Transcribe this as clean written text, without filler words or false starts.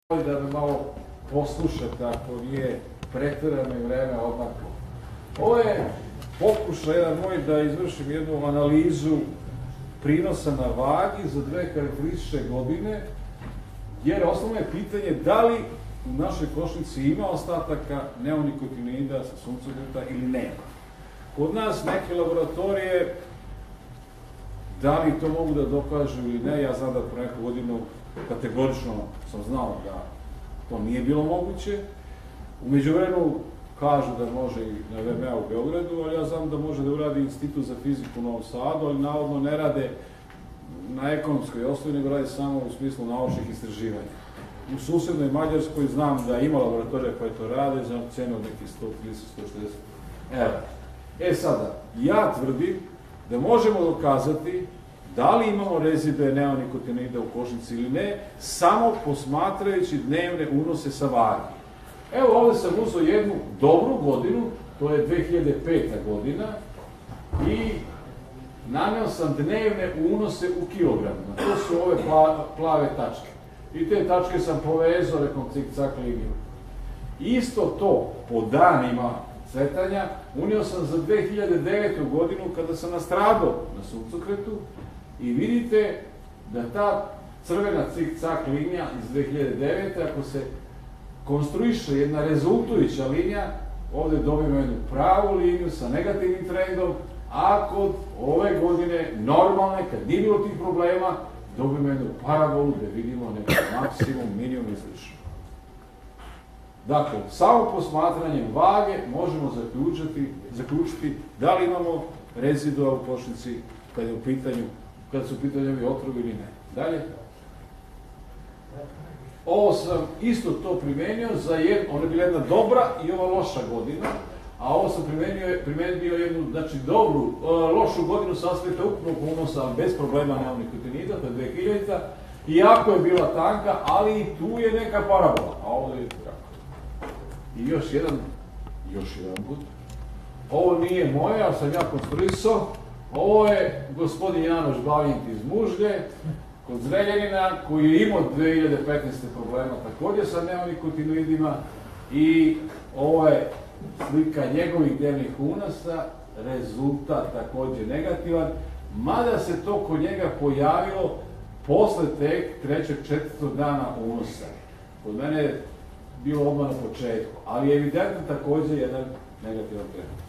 Da me malo poslušate ako nije pretjerano i vreme odmaklo. Ovo je pokušaj jedan moj da izvršim jednu analizu prinosa na vagi za dve karakteristične godine, jer osnovno je pitanje da li u našoj košnici ima ostataka neonikotinoida sa suncokreta ili nema. Kod nas neke laboratorije, da li to mogu da dokažu ili ne, ja znam da po neku godinu kategorično sam znao da to nije bilo moguće. U međuvremenu kažu da može i na VMA u Beogradu, ali ja znam da može da uradi Institut za fiziku u Novom Sadu, ali navodno ne rade na ekonomskoj osnovi, nego rade samo u smislu naučnih istraživanja. U susednoj Mađarskoj znam da ima laboratorija koje to rade za cenu od nekih 130-140 evra. Sada, ja tvrdim da možemo dokazati da li imamo rezidue neonikotinoida u košnici ili ne, samo posmatrajući dnevne unose sa vagi. Evo ovdje sam uzeo jednu dobru godinu, to je 2005. godina, i naneo sam dnevne unose u kilogramima. To su ove plave tačke. I te tačke sam povezao nekom cik-cak linijom. Isto to po danima cvetanja unio sam za 2009. godinu kada sam nastradao na suncokretu i vidite da ta crvena cik-cak linija iz 2009. ako se konstruiše jedna rezultujuća linija, ovdje dobijemo jednu pravu liniju sa negativnim trendom, a kod ove godine normalne, kad nije bilo tih problema, dobijemo jednu parabolu gde vidimo neki maksimum, minimum i slično. Dakle, samo posmatranjem vage možemo zaključiti da li imamo rezidua u košnici kada su u pitanju ovi otrovi ili ne. Dalje. Ovo sam isto to primenio za ona je bila jedna dobra i ova loša godina, a ovo sam primenio jednu, znači dobru, lošu godinu sa aspekta ukupnog unosa, bez problema neonikotinoida, to je 2000, iako je bila tanka, ali i tu je neka parabola, a ovdje je tako. I još jedan put. Ovo nije moje, ali sam ja konstruisao. Ovo je gospodin Janoš Bavint iz Mužlje, kod Zrenjanina, koji je imao 2015. problema također sa neonikotinoidima, i ovo je slika njegovih dnevnih unosa, rezultat također negativan, mada se to kod njega pojavilo posle tek 3. 4. dana unosa. Kod mene je bilo odmah na početku, ali je evidentno također jedan negativan trend.